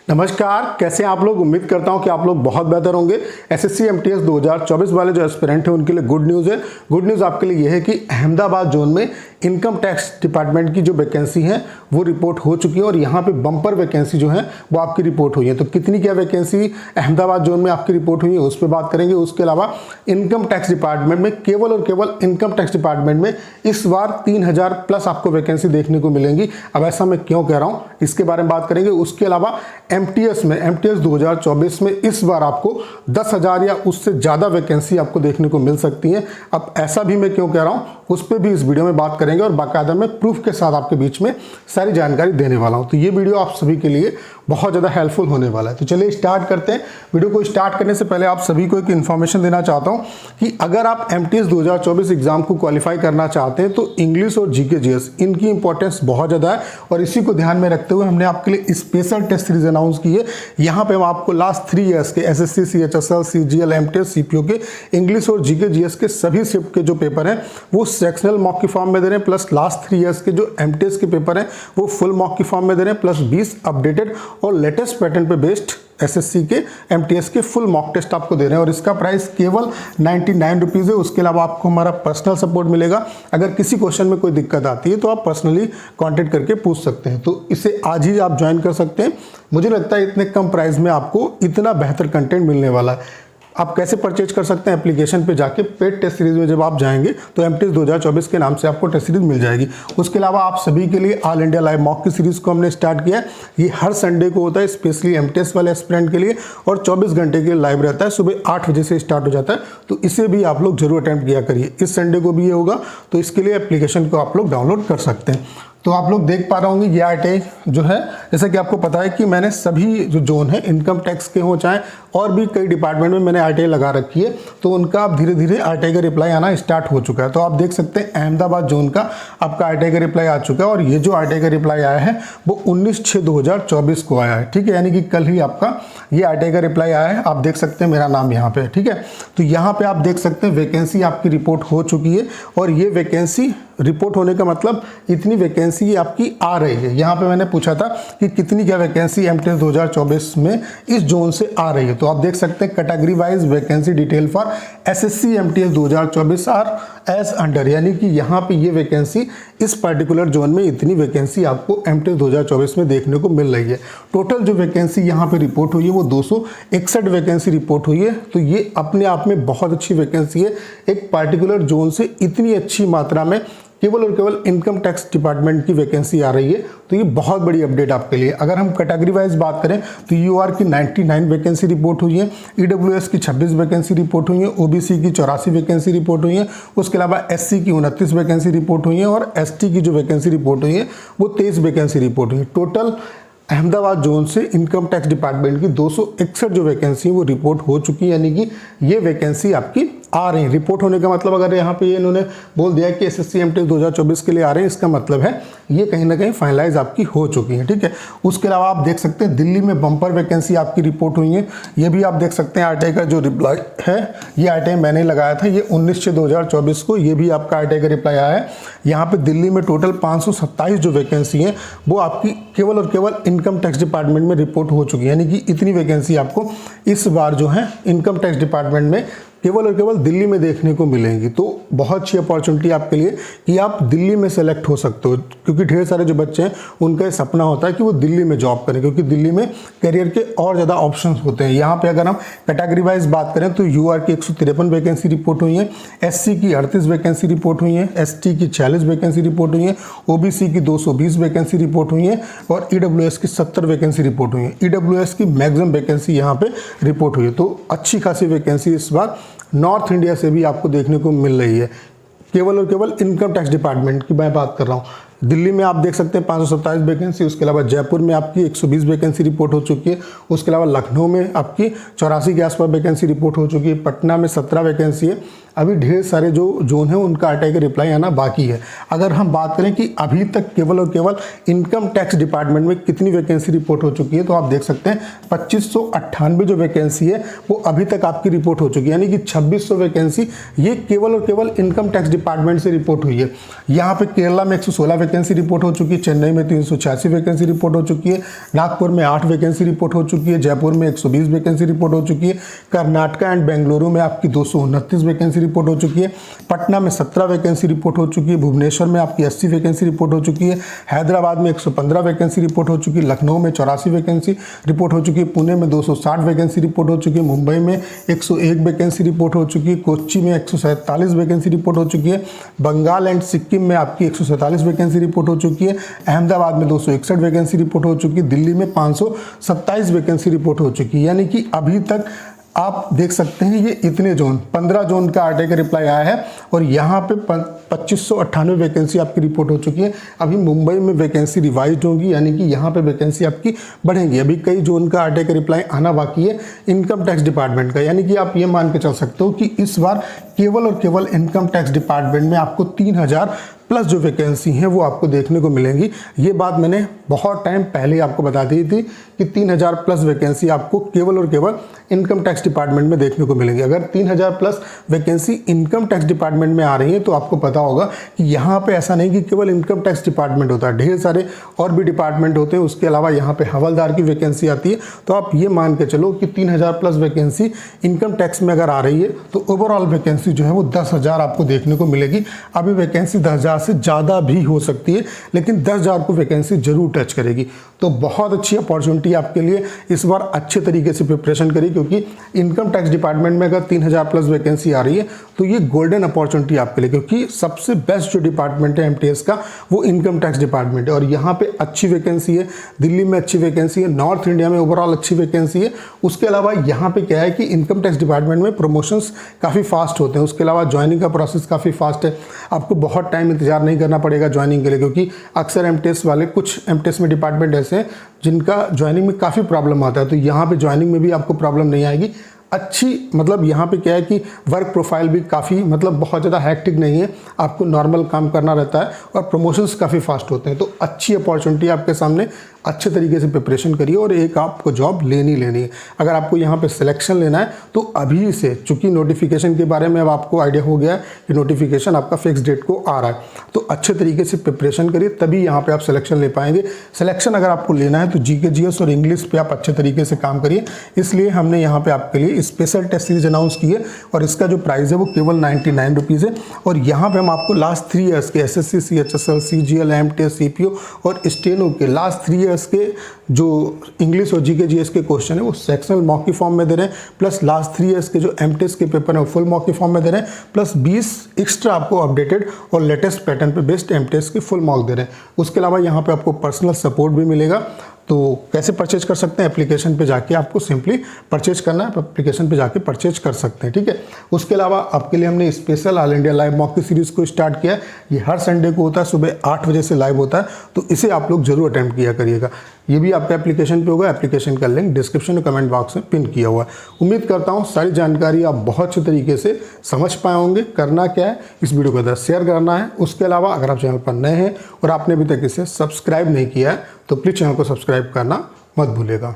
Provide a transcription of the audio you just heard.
नमस्कार, कैसे हैं आप लोग। उम्मीद करता हूं कि आप लोग बहुत बेहतर होंगे। एसएससी एमटीएस 2024 वाले जो एस्पिरेंट हैं उनके लिए गुड न्यूज़ है। गुड न्यूज़ आपके लिए यह है कि अहमदाबाद जोन में इनकम टैक्स डिपार्टमेंट की जो वैकेंसी है वो रिपोर्ट हो चुकी है और यहाँ पे बम्पर वैकेंसी जो है वो आपकी रिपोर्ट हुई है। तो कितनी क्या वैकेंसी अहमदाबाद जोन में आपकी रिपोर्ट हुई है उस पर बात करेंगे। उसके अलावा इनकम टैक्स डिपार्टमेंट में केवल और केवल इनकम टैक्स डिपार्टमेंट में इस बार 3000 प्लस आपको वैकेंसी देखने को मिलेंगी। अब ऐसा मैं क्यों कह रहा हूँ इसके बारे में बात करेंगे। उसके अलावा एमटीएस 2024 में इस बार आपको 10,000 या उससे ज़्यादा वैकेंसी आपको देखने को मिल सकती है। अब ऐसा भी मैं क्यों कह रहा हूँ उस पर भी इस वीडियो में बात करेंगे और बाकायदा मैं प्रूफ के साथ आपके बीच में सारी जानकारी देने वाला हूँ। तो ये वीडियो आप सभी के लिए बहुत ज़्यादा हेल्पफुल होने वाला है। तो चलिए स्टार्ट करते हैं। वीडियो को स्टार्ट करने से पहले आप सभी को एक इन्फॉर्मेशन देना चाहता हूँ कि अगर आप एमटीएस 2024 एग्जाम को क्वालिफाई करना चाहते हैं तो इंग्लिश और जीके जीएस इनकी इंपॉर्टेंस बहुत ज़्यादा है और इसी को ध्यान में रखते हुए हमने आपके लिए स्पेशल टेस्ट सीरीज अनाउंस की है। यहाँ पे हम आपको लास्ट 3 ईयर्स के SSC, CHSL, CGL, MTS, CPO के इंग्लिश और जीके जीएस के सभी शिफ्ट के जो पेपर हैं वो सेक्शनल मॉक की फॉर्म में दे रहे हैं, प्लस लास्ट 3 ईयर्स के जो एमटीएस के पेपर हैं वो फुल मॉक की फॉर्म में दे रहे हैं, प्लस 20 अपडेटेड और लेटेस्ट पैटर्न पे बेस्ड एसएससी के एमटीएस के फुल मॉक टेस्ट आपको दे रहे हैं और इसका प्राइस केवल 99 रुपीज़ है। उसके अलावा आपको हमारा पर्सनल सपोर्ट मिलेगा। अगर किसी क्वेश्चन में कोई दिक्कत आती है तो आप पर्सनली कांटेक्ट करके पूछ सकते हैं। तो इसे आज ही आप ज्वाइन कर सकते हैं। मुझे लगता है इतने कम प्राइस में आपको इतना बेहतर कंटेंट मिलने वाला है। आप कैसे परचेज कर सकते हैं, एप्लीकेशन पे जाके पेड टेस्ट सीरीज में जब आप जाएंगे तो एमटीएस 2024 के नाम से आपको टेस्ट सीरीज मिल जाएगी। उसके अलावा आप सभी के लिए ऑल इंडिया लाइव मॉक की सीरीज को हमने स्टार्ट किया है। ये हर संडे को होता है स्पेशली एमटीएस वाले एस्पिरेंट के लिए और 24 घंटे के लिए लाइव रहता है। सुबह 8 बजे से स्टार्ट हो जाता है, तो इसे भी आप लोग जरूर अटेम्प्ट किया करिए। इस संडे को भी ये होगा, तो इसके लिए एप्लीकेशन को आप लोग डाउनलोड कर सकते हैं। तो आप लोग देख पा रहे होंगे ये आरटीआई जो है, जैसा कि आपको पता है कि मैंने सभी जो जोन है इनकम टैक्स के हो चाहे और भी कई डिपार्टमेंट में मैंने आरटीआई लगा रखी है, तो उनका अब धीरे धीरे आरटीआई का रिप्लाई आना स्टार्ट हो चुका है। तो आप देख सकते हैं अहमदाबाद जोन का आपका आरटीआई का रिप्लाई आ चुका है और ये जो आरटीआई का रिप्लाई आया है वो 19/6/2024 को आया है। ठीक है, यानी कि कल ही आपका ये आरटीआई का रिप्लाई आया है। आप देख सकते हैं मेरा नाम यहाँ पे है। ठीक है, तो यहाँ पे आप देख सकते हैं वैकेंसी आपकी रिपोर्ट हो चुकी है और ये वैकेंसी रिपोर्ट होने का मतलब इतनी वैकेंसी आपकी आ रही है। यहाँ पे मैंने पूछा था कि कितनी क्या वैकेंसी एमटीएस 2024 में इस जोन से आ रही है। तो आप देख सकते हैं category wise vacancy detail for SSC MTS 2024 are age under, यानी कि यहाँ पे ये वैकेंसी इस पर्टिकुलर जोन में इतनी वैकेंसी आपको एमटीएस 2024 में देखने को मिल रही है। टोटल जो वैकेंसी यहाँ पे रिपोर्ट हुई है वो 261 वैकेंसी रिपोर्ट हुई है। तो ये अपने आप में बहुत अच्छी वैकेंसी है। एक पर्टिकुलर जोन से इतनी अच्छी मात्रा में केवल और केवल इनकम टैक्स डिपार्टमेंट की वैकेंसी आ रही है, तो ये बहुत बड़ी अपडेट आपके लिए। अगर हम कैटेगरी वाइज बात करें तो यूआर की 99 वैकेंसी रिपोर्ट हुई है, ईडब्ल्यूएस की 26 वैकेंसी रिपोर्ट हुई है, ओबीसी की 84 वैकेंसी रिपोर्ट हुई है, उसके अलावा एससी की 29 वैकेंसी रिपोर्ट हुई है और एसटी की जो वैकेंसी रिपोर्ट हुई है वो 23 वैकेंसी रिपोर्ट हुई है। टोटल अहमदाबाद जोन से इनकम टैक्स डिपार्टमेंट की 261 जो वैकेंसी वो रिपोर्ट हो चुकी है, यानी कि ये वैकेंसी आपकी आ रही है। रिपोर्ट होने का मतलब अगर यहाँ पे इन्होंने बोल दिया कि एसएससी एमटीएस 2024 के लिए आ रहे हैं, इसका मतलब है ये कहीं ना कहीं फाइनलाइज आपकी हो चुकी है। ठीक है, उसके अलावा आप देख सकते हैं दिल्ली में बम्पर वैकेंसी आपकी रिपोर्ट हुई है। ये भी आप देख सकते हैं आरटीआई का जो रिप्लाई है, ये आरटीआई मैंने लगाया था, ये 19/6/2024 को, ये भी आपका आरटीआई का रिप्लाई आया है। यहाँ पे दिल्ली में टोटल 527 जो वैकेंसी है वो आपकी केवल और केवल इनकम टैक्स डिपार्टमेंट में रिपोर्ट हो चुकी है, यानी कि इतनी वैकेंसी आपको इस बार जो है इनकम टैक्स डिपार्टमेंट में केवल और केवल दिल्ली में देखने को मिलेंगी। तो बहुत अच्छी अपॉर्चुनिटी आपके लिए कि आप दिल्ली में सेलेक्ट हो सकते हो, क्योंकि ढेर सारे जो बच्चे हैं उनका ये सपना होता है कि वो दिल्ली में जॉब करें, क्योंकि दिल्ली में करियर के और ज़्यादा ऑप्शंस होते हैं। यहाँ पे अगर हम कैटेगरी वाइज बात करें तो यूआर की 153 वैकेंसी रिपोर्ट हुई है, एससी की 38 वैकेंसी रिपोर्ट हुई है, एसटी की 46 वैकेंसी रिपोर्ट हुई है, ओबीसी की 220 वैकेंसी रिपोर्ट हुई है और ईडब्ल्यूएस की 70 वैकेंसी रिपोर्ट हुई है। ईडब्ल्यूएस की मैक्सिमम वैकेंसी यहाँ पे रिपोर्ट हुई है। तो अच्छी खासी वैकेंसी इस बार नॉर्थ इंडिया से भी आपको देखने को मिल रही है। केवल और केवल इनकम टैक्स डिपार्टमेंट की मैं बात कर रहा हूँ। दिल्ली में आप देख सकते हैं 527 वैकेंसी, उसके अलावा जयपुर में आपकी 120 वैकेंसी रिपोर्ट हो चुकी है, उसके अलावा लखनऊ में आपकी 84 के आसपास वैकेंसी रिपोर्ट हो चुकी है, पटना में 17 वैकेंसी है। अभी ढेर सारे जो जोन है उनका आरटीआई का रिप्लाई आना बाकी है। अगर हम बात करें कि अभी तक केवल और केवल इनकम टैक्स डिपार्टमेंट में कितनी वैकेंसी रिपोर्ट हो चुकी है, तो आप देख सकते हैं 2598 जो वैकेंसी है वो अभी तक आपकी रिपोर्ट हो चुकी है, यानी कि 2600 वैकेंसी ये केवल और केवल इनकम टैक्स डिपार्टमेंट से रिपोर्ट हुई है। यहाँ पे केरला में 116 वैकेंसी रिपोर्ट हो चुकी है, चेन्नई में 386 वैकेंसी रिपोर्ट हो चुकी है, नागपुर में 8 वैकेंसी रिपोर्ट हो चुकी है, जयपुर में 120 वैकेंसी रिपोर्ट हो चुकी है, कर्नाटका एंड बेंगलुरु में आपकी 229 वैकेंसी रिपोर्ट हो चुकी है, पटना में 17 वैकेंसी रिपोर्ट हो चुकी है, भुवनेश्वर में आपकी 80 वैकेंसी रिपोर्ट हो चुकी है, हैदराबाद में 115 वैकेंसी रिपोर्ट हो चुकी है, लखनऊ में 84 वैकेंसी रिपोर्ट हो चुकी है, पुणे में 260 वैकेंसी रिपोर्ट हो चुकी है, मुंबई में 101 वैकेंसी रिपोर्ट हो चुकी है, कोच्चि में 147 वैकेंसी रिपोर्ट हो चुकी है, बंगाल एंड सिक्किम में आपकी 147 वैकेंसी रिपोर्ट हो चुकी है, अहमदाबाद में 261 वैकेंसी रिपोर्ट हो चुकी है, दिल्ली में 527 वैकेंसी रिपोर्ट हो चुकी है। यानी कि अभी तक आप देख सकते हैं ये इतने जोन 15 जोन का आरटीआई का रिप्लाई आया है और यहाँ पे 2598 वैकेंसी आपकी रिपोर्ट हो चुकी है। अभी मुंबई में वैकेंसी रिवाइज होगी, यानी कि यहाँ पे वैकेंसी आपकी बढ़ेंगी। अभी कई जोन का आरटीआई का रिप्लाई आना बाकी है इनकम टैक्स डिपार्टमेंट का, यानी कि आप ये मान के चल सकते हो कि इस बार केवल और केवल इनकम टैक्स डिपार्टमेंट में आपको 3000 प्लस जो वैकेंसी हैं वो आपको देखने को मिलेंगी। ये बात मैंने बहुत टाइम पहले आपको बता दी थी कि 3000 प्लस वैकेंसी आपको केवल और केवल इनकम टैक्स डिपार्टमेंट में देखने को मिलेंगी। अगर 3000 plus vacancy income tax department में आ रही है तो आपको पता होगा कि यहाँ पे ऐसा नहीं कि केवल इनकम टैक्स डिपार्टमेंट होता है, ढेर सारे और भी डिपार्टमेंट होते हैं। उसके अलावा यहाँ पे हवलदार की वैकेंसी आती है। तो आप ये मान के चलो कि 3000 प्लस वैकेंसी इनकम टैक्स में अगर आ रही है तो ओवरऑल वैकेंसी जो है वो 10,000 आपको देखने को मिलेगी। अभी वैकेंसी 10,000 से ज़्यादा भी हो सकती है, लेकिन 10,000 को वैकेंसी जरूर टच करेगी। तो बहुत अच्छी अपॉर्चुनिटी आपके लिए, इस बार अच्छे तरीके से प्रिपरेशन करिए, क्योंकि इनकम टैक्स डिपार्टमेंट में अगर 3000 प्लस वैकेंसी आ रही है तो ये गोल्डन अपॉर्चुनिटी आपके लिए, क्योंकि सबसे बेस्ट जो डिपार्टमेंट है एमटीएस का वो इनकम टैक्स डिपार्टमेंट है और यहाँ पे अच्छी वैकेंसी है। दिल्ली में अच्छी वैकेंसी है, नॉर्थ इंडिया में ओवरऑल अच्छी वैकेंसी है। उसके अलावा यहाँ पे क्या है कि इनकम टैक्स डिपार्टमेंट में प्रमोशंस काफ़ी फास्ट होते हैं। उसके अलावा ज्वाइनिंग का प्रोसेस काफ़ी फास्ट है, आपको बहुत टाइम इंतजार नहीं करना पड़ेगा ज्वाइनिंग के लिए, क्योंकि अक्सर एमटीएस वाले, कुछ एमटीएस में डिपार्टमेंट ऐसे हैं जिनका ज्वाइनिंग में काफ़ी प्रॉब्लम आता है। तो यहाँ पे ज्वाइनिंग में भी आपको प्रॉब्लम नहीं आएगी। अच्छी मतलब यहाँ पे क्या है कि वर्क प्रोफाइल भी काफ़ी मतलब बहुत ज़्यादा हैक्टिक नहीं है, आपको नॉर्मल काम करना रहता है और प्रमोशंस काफ़ी फास्ट होते हैं। तो अच्छी अपॉर्चुनिटी आपके सामने, अच्छे तरीके से प्रिपरेशन करिए और एक आपको जॉब लेनी है। अगर आपको यहाँ पे सिलेक्शन लेना है तो अभी से, चूंकि नोटिफिकेशन के बारे में अब आपको आइडिया हो गया है कि नोटिफिकेशन आपका फिक्स डेट को आ रहा है, तो अच्छे तरीके से प्रिपरेशन करिए, तभी यहाँ पे आप सिलेक्शन ले पाएंगे। सिलेक्शन अगर आपको लेना है तो जीके जीएस और इंग्लिश पे आप अच्छे तरीके से काम करिए। इसलिए हमने यहाँ पे आपके लिए स्पेशल टेस्ट सीरीज अनाउंस की है और इसका जो प्राइस है वो केवल 99 रुपीज़ है। और यहाँ पे हम आपको लास्ट 3 ईयर्स के SSC, CHSL, CGL, MTS, CPO और स्टेनो के लास्ट 3 ईयर्स के जो इंग्लिश और जीके जीएस के क्वेश्चन है वो सेक्शनल मॉक की फॉर्म में दे रहे हैं, प्लस लास्ट 3 ईयर्स के जो एमटीएस के पेपर है वो फुल मॉक की फॉर्म में दे रहे हैं, प्लस 20 एक्स्ट्रा आपको अपडेटेड और लेटेस्ट पैटर्न पे बेस्ड एमटीएस की फुल मॉक दे रहे हैं। उसके अलावा यहाँ पे आपको पर्सनल सपोर्ट भी मिलेगा। तो कैसे परचेज कर सकते हैं? एप्लीकेशन पे जाके आपको सिंपली परचेज करना है, एप्लीकेशन पे जाके परचेज कर सकते हैं, ठीक है। उसके अलावा आपके लिए हमने special all India live mock की सीरीज़ को स्टार्ट किया है। ये हर संडे को होता है, सुबह 8 बजे से लाइव होता है, तो इसे आप लोग जरूर अटेम्प्ट किया करिएगा। ये भी आपका एप्लीकेशन पे होगा, एप्लीकेशन का लिंक डिस्क्रिप्शन और कमेंट बॉक्स में पिन किया हुआ है। उम्मीद करता हूँ सारी जानकारी आप बहुत अच्छे तरीके से समझ पाए होंगे। करना क्या है, इस वीडियो को इधर शेयर करना है। उसके अलावा अगर आप चैनल पर नए हैं और आपने अभी तक इसे सब्सक्राइब नहीं किया है तो प्लीज़ चैनल को सब्सक्राइब करना मत भूलिएगा।